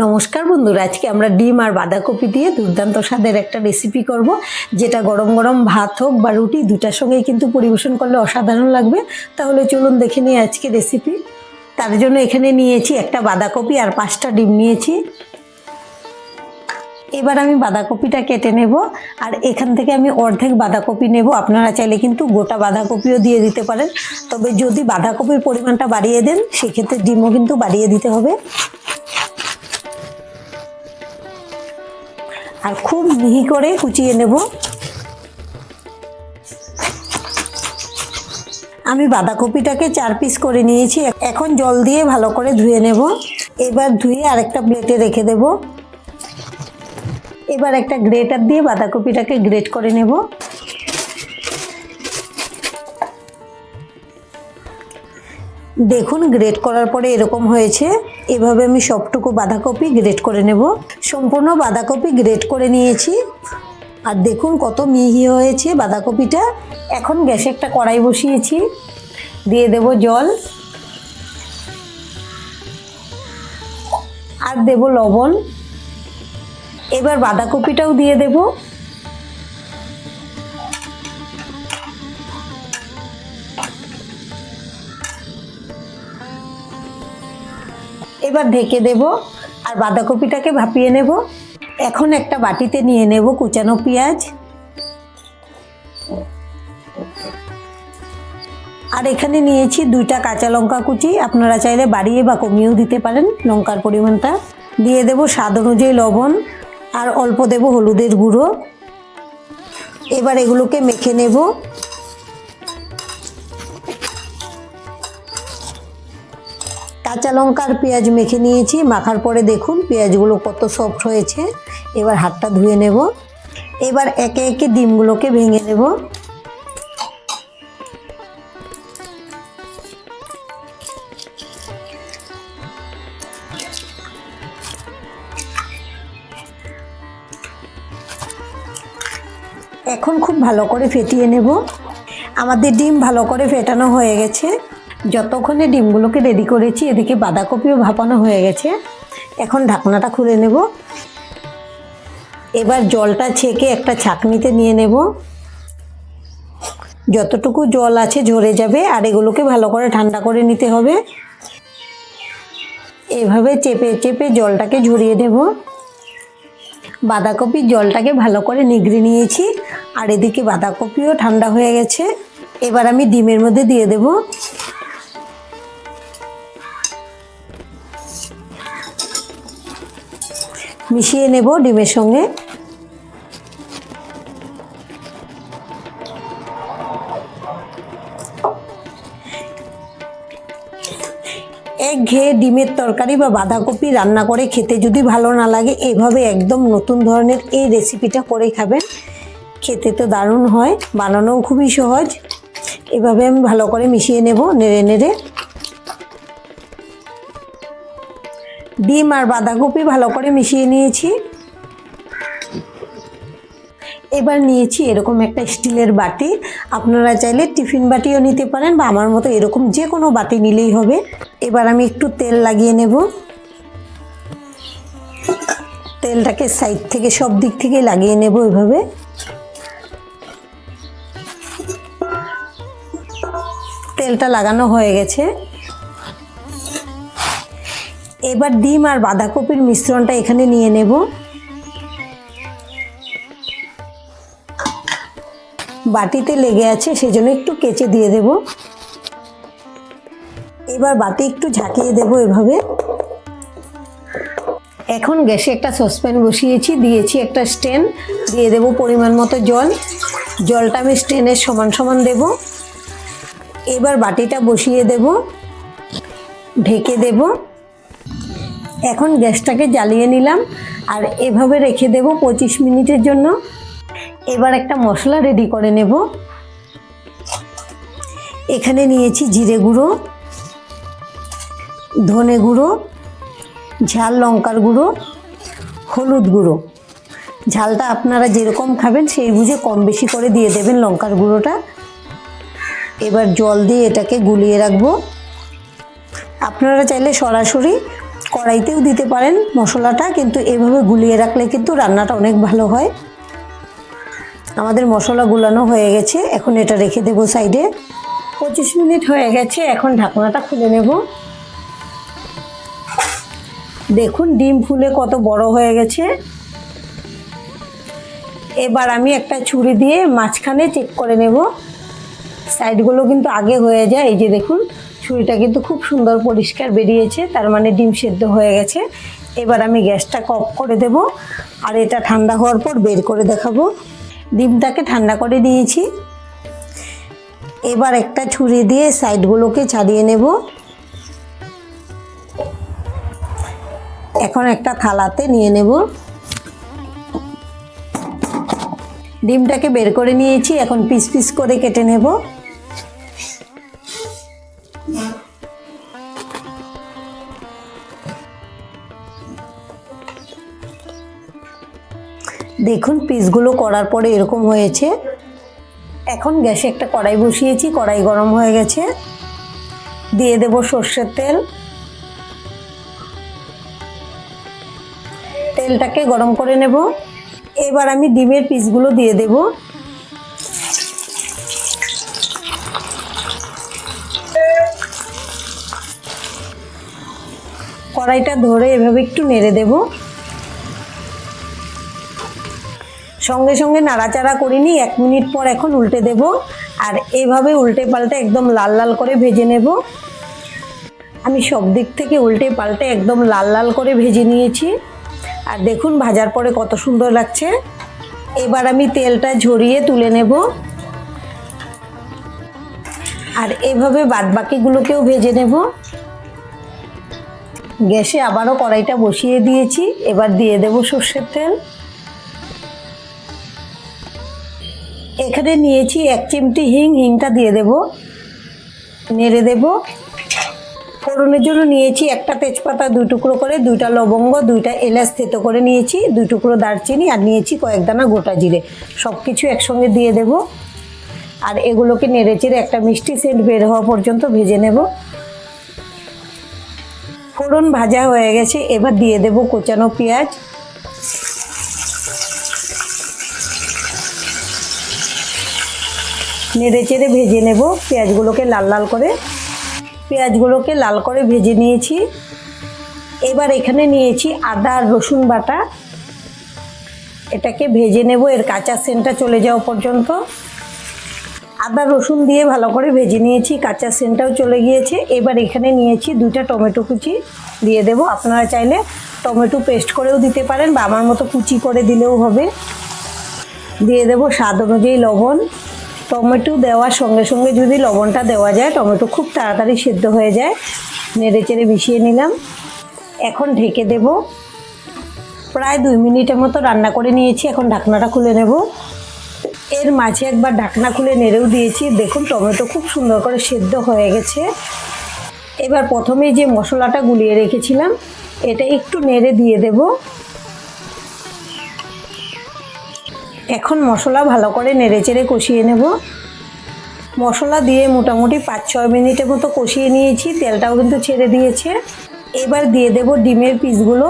নমস্কার বন্ধুরা, আজকে আমরা ডিম আর বাঁধাকপি দিয়ে দুর্দান্ত স্বাদের একটা রেসিপি করব, যেটা গরম গরম ভাত হোক বা রুটি দুটার সঙ্গেই কিন্তু পরিবেশন করলে অসাধারণ লাগবে। তাহলে চলুন দেখে নিই আজকে রেসিপি। তার জন্য এখানে নিয়েছি একটা বাঁধাকপি আর 5টা ডিম নিয়েছি। এবার আমি বাঁধাকপিটা কেটে নেব, আর এখান থেকে আমি অর্ধেক বাঁধাকপি নেব। আপনারা চাইলে কিন্তু গোটা বাঁধাকপিও দিয়ে দিতে পারেন, তবে যদি বাঁধাকপির পরিমাণটা বাড়িয়ে দেন সেক্ষেত্রে ডিমও কিন্তু বাড়িয়ে দিতে হবে। আর খুব মিহি করে কুচিয়ে নেব। আমি বাঁধাকপিটাকে 4 পিস করে নিয়েছি। এখন জল দিয়ে ভালো করে ধুয়ে নেব। এবার ধুয়ে আরেকটা প্লেটে রেখে দেব। এবার একটা গ্রেটার দিয়ে বাঁধাকপিটাকে গ্রেট করে নেব। দেখুন, গ্রেট করার পরে এরকম হয়েছে। এভাবে আমি সবটুকু বাঁধাকপি গ্রেট করে নেব। সম্পূর্ণ বাঁধাকপি গ্রেট করে নিয়েছি, আর দেখুন কত মিহি হয়েছে বাঁধাকপিটা। এখন গ্যাসে একটা কড়াই বসিয়েছি, দিয়ে দেব জল, আর দেব লবণ। এবার বাঁধাকপিটাও দিয়ে দেব। এবার ঢেকে দেব আর বাঁধাকপিটাকে ভাপিয়ে নেব। এখন একটা বাটিতে নিয়ে নেব কুচানো পেঁয়াজ, আর এখানে নিয়েছি 2টা কাঁচা লঙ্কা কুচি। আপনারা চাইলে বাড়িয়ে বা কমিয়েও দিতে পারেন লঙ্কার পরিমাণটা। দিয়ে দেব স্বাদ অনুযায়ী লবণ, আর অল্প দেব হলুদের গুঁড়ো। এবার এগুলোকে মেখে নেব। কাঁচা লঙ্কা আর পেঁয়াজ মেখে নিয়েছি। মাখার পরে দেখুন পেঁয়াজগুলো কত সফট হয়েছে। এবার হাতটা ধুয়ে নেব। এবার একে একে ডিমগুলোকে ভেঙে নেব। এখন খুব ভালো করে ফেটিয়ে নেব। আমাদের ডিম ভালো করে ফেটানো হয়ে গেছে। যতক্ষণে ডিমগুলোকে রেডি করেছি এদিকে বাঁধাকপিও ভাপানো হয়ে গেছে। এখন ঢাকনাটা খুলে নেব। এবার জলটা ছেঁকে একটা ছাঁকনিতে নিয়ে নেব। যতটুকু জল আছে ঝরে যাবে, আর এগুলোকে ভালো করে ঠান্ডা করে নিতে হবে। এভাবে চেপে চেপে জলটাকে ঝরিয়ে নেব। বাঁধাকপির জলটাকে ভালো করে নিগড়ে নিয়েছি, আর এদিকে বাঁধাকপিও ঠান্ডা হয়ে গেছে। এবার আমি ডিমের মধ্যে দিয়ে দেব। মিশিয়ে নেব ডিমের সঙ্গে। একঘেয়ে ডিমের তরকারি বা বাঁধাকপি রান্না করে খেতে যদি ভালো না লাগে, এভাবে একদম নতুন ধরনের এই রেসিপিটা করে খাবেন। খেতে তো দারুণ হয়, বানানোও খুবই সহজ। এভাবে আমি ভালো করে মিশিয়ে নেব নেড়ে নেড়ে। ডিম আর বাঁধাকপি ভালো করে মিশিয়ে নিয়েছি। এবার নিয়েছি এরকম একটা স্টিলের বাটি। আপনারা চাইলে টিফিন বাটিও নিতে পারেন, বা আমার মতো এরকম যে কোনো বাটি নিলেই হবে। এবার আমি একটু তেল লাগিয়ে নেব। তেলটাকে সাইড থেকে সব দিক থেকে লাগিয়ে নেব এভাবে। তেলটা লাগানো হয়ে গেছে। এবার ডিম আর বাঁধাকপির মিশ্রণটা এখানে নিয়ে নেব। বাটিতে লেগে আছে সেজন্য একটু কেচে দিয়ে দেব। এবার বাটি একটু ঝাঁকিয়ে দেব এভাবে। এখন গ্যাসে একটা সসপ্যান বসিয়েছি, দিয়েছি একটা স্ট্যান্ড, দিয়ে দেব পরিমাণ মতো জল। জলটা আমি স্ট্যান্ডের সমান সমান দেব। এবার বাটিটা বসিয়ে দেব, ঢেকে দেব। এখন গ্যাসটাকে জ্বালিয়ে নিলাম, আর এভাবে রেখে দেব 25 মিনিটের জন্য। এবার একটা মশলা রেডি করে নেব। এখানে নিয়েছি জিরে গুঁড়ো, ধনে গুঁড়ো, ঝাল লঙ্কার গুঁড়ো, হলুদ গুঁড়ো। ঝালটা আপনারা যেরকম খাবেন সেই বুঝে কম বেশি করে দিয়ে দেবেন লঙ্কার গুঁড়োটা। এবার জল দিয়ে এটাকে গুলিয়ে রাখবো। আপনারা চাইলে সরাসরি কড়াইতেও দিতে পারেন মশলাটা, কিন্তু এভাবে গুলিয়ে রাখলে কিন্তু রান্নাটা অনেক ভালো হয়। আমাদের মশলা গুলানো হয়ে গেছে, এখন এটা রেখে দেব সাইডে। 25 মিনিট হয়ে গেছে, এখন ঢাকনাটা খুলে নেব। দেখুন ডিম ফুলে কত বড় হয়ে গেছে। এবার আমি একটা ছুরি দিয়ে মাঝখানে চেক করে নেব, সাইডগুলো কিন্তু আগে হয়ে যায়। এই যে দেখুন ছুরিটা কিন্তু খুব সুন্দর পরিষ্কার বেরিয়েছে, তার মানে ডিম সেদ্ধ হয়ে গেছে। এবার আমি গ্যাসটা অফ করে দেব, আর এটা ঠান্ডা হওয়ার পর বের করে দেখাবো। ডিমটাকে ঠান্ডা করে নিয়েছি। এবার একটা ছুরি দিয়ে সাইডগুলোকে ছাড়িয়ে নেব। এখন একটা থালাতে নিয়ে নেব। ডিমটাকে বের করে নিয়েছি, এখন পিস পিস করে কেটে নেব। দেখুন পিসগুলো করার পরে এরকম হয়েছে। এখন গ্যাসে একটা কড়াই বসিয়েছি, কড়াই গরম হয়ে গেছে। দিয়ে দেব সর্ষের তেল। তেলটাকে গরম করে নেব। এবার আমি ডিমের পিসগুলো দিয়ে দেব। কড়াইটা ধরে এভাবে একটু নেড়ে দেব। সঙ্গে সঙ্গে নাড়াচাড়া করিনি, 1 মিনিট পর এখন উল্টে দেব। আর এভাবে উল্টে পাল্টে একদম লাল লাল করে ভেজে নেব। আমি সব দিক থেকে উল্টে পাল্টে একদম লাল লাল করে ভেজে নিয়েছি। আর দেখুন ভাজার পরে কত সুন্দর লাগছে। এবার আমি তেলটা ঝরিয়ে তুলে নেব। আর এভাবে বাদবাকিগুলোকেও ভেজে নেব। গ্যাসে আবারও কড়াইটা বসিয়ে দিয়েছি। এবার দিয়ে দেব সর্ষের তেল। এখানে নিয়েছি 1 চিমটি হিং, হিংটা দিয়ে দেব, নেড়ে দেব। ফোড়নের জন্য নিয়েছি একটা তেজপাতা 2 টুকরো করে, 2টা লবঙ্গ, 2টা এলাচ থেতো করে নিয়েছি, 2 টুকরো দারচিনি, আর নিয়েছি কয়েক দানা গোটা জিরে। সব কিছু একসঙ্গে দিয়ে দেব। আর এগুলোকে নেড়েচেড়ে একটা মিষ্টি সেন্ট বের হওয়া পর্যন্ত ভেজে নেব। ফোড়ন ভাজা হয়ে গেছে, এবার দিয়ে দেব কোচানো পেঁয়াজ। নেড়েচেড়ে ভেজে নেব পেঁয়াজগুলোকে লাল লাল করে। পেঁয়াজগুলোকে লাল করে ভেজে নিয়েছি। এবার এখানে নিয়েছি আদা আর রসুন বাটা। এটাকে ভেজে নেব এর কাঁচা সেন্টটা চলে যাওয়া পর্যন্ত। আদা রসুন দিয়ে ভালো করে ভেজে নিয়েছি, কাঁচা সেন্টটাও চলে গিয়েছে। এবার এখানে নিয়েছি 2টা টমেটো কুচি, দিয়ে দেব। আপনারা চাইলে টমেটো পেস্ট করেও দিতে পারেন, বা আমার মতো কুচি করে দিলেও হবে। দিয়ে দেব স্বাদ অনুযায়ী লবণ। টমেটো দেওয়ার সঙ্গে সঙ্গে যদি লবণটা দেওয়া যায়, টমেটো খুব তাড়াতাড়ি সেদ্ধ হয়ে যায়। নেড়েচেড়ে মিশিয়ে নিলাম। এখন ঢেকে দেব। প্রায় 2 মিনিটের মতো রান্না করে নিয়েছি। এখন ঢাকনাটা খুলে নেব। এর মাঝে একবার ঢাকনা খুলে নেড়েও দিয়েছি। দেখুন টমেটো খুব সুন্দর করে সেদ্ধ হয়ে গেছে। এবার প্রথমে যে মশলাটা গুলিয়ে রেখেছিলাম, এটা একটু নেড়ে দিয়ে দেব। এখন মশলা ভালো করে নেড়েচেড়ে কষিয়ে নেব। মশলা দিয়ে মোটামুটি 5-6 মিনিটের মতো কষিয়ে নিয়েছি, তেলটাও কিন্তু ছেড়ে দিয়েছে। এবার দিয়ে দেব ডিমের পিসগুলো।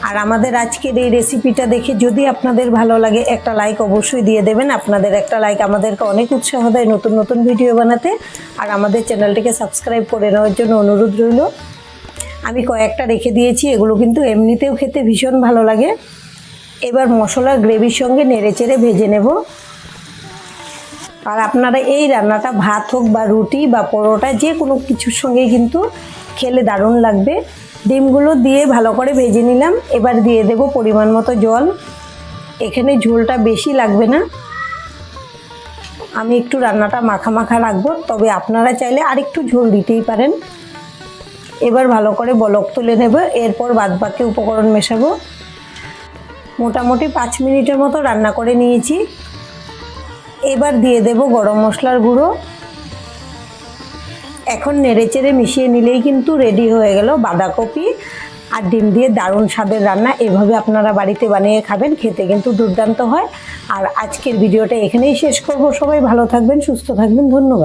আর আমাদের আজকের এই রেসিপিটা দেখে যদি আপনাদের ভালো লাগে, একটা লাইক অবশ্যই দিয়ে দেবেন। আপনাদের একটা লাইক আমাদেরকে অনেক উৎসাহ দেয় নতুন নতুন ভিডিও বানাতে। আর আমাদের চ্যানেলটিকে সাবস্ক্রাইব করে নেওয়ার জন্য অনুরোধ রইল। আমি কয়েকটা রেখে দিয়েছি, এগুলো কিন্তু এমনিতেও খেতে ভীষণ ভালো লাগে। এবার মশলার গ্রেভির সঙ্গে নেড়েচেড়ে ভেজে নেব। আর আপনারা এই রান্নাটা ভাত হোক বা রুটি বা পরোটা যে কোনো কিছুর সঙ্গেই কিন্তু খেলে দারুণ লাগবে। ডিমগুলো দিয়ে ভালো করে ভেজে নিলাম। এবার দিয়ে দেব পরিমাণ মতো জল। এখানে ঝোলটা বেশি লাগবে না, আমি একটু রান্নাটা মাখা মাখা রাখবো, তবে আপনারা চাইলে আরেকটু ঝোল দিতেই পারেন। এবার ভালো করে বলক তুলে নেব। এরপর বাদবাকি উপকরণ মেশাবো। মোটামুটি 5 মিনিটের মতো রান্না করে নিয়েছি। এবার দিয়ে দেব গরম মশলার গুঁড়ো। এখন নেড়েচেড়ে মিশিয়ে নিলেই কিন্তু রেডি হয়ে গেল বাঁধাকপি আর ডিম দিয়ে দারুণ স্বাদের রান্না। এভাবে আপনারা বাড়িতে বানিয়ে খাবেন, খেতে কিন্তু দুর্দান্ত হয়। আর আজকের ভিডিওটা এখানেই শেষ করব। সবাই ভালো থাকবেন, সুস্থ থাকবেন, ধন্যবাদ।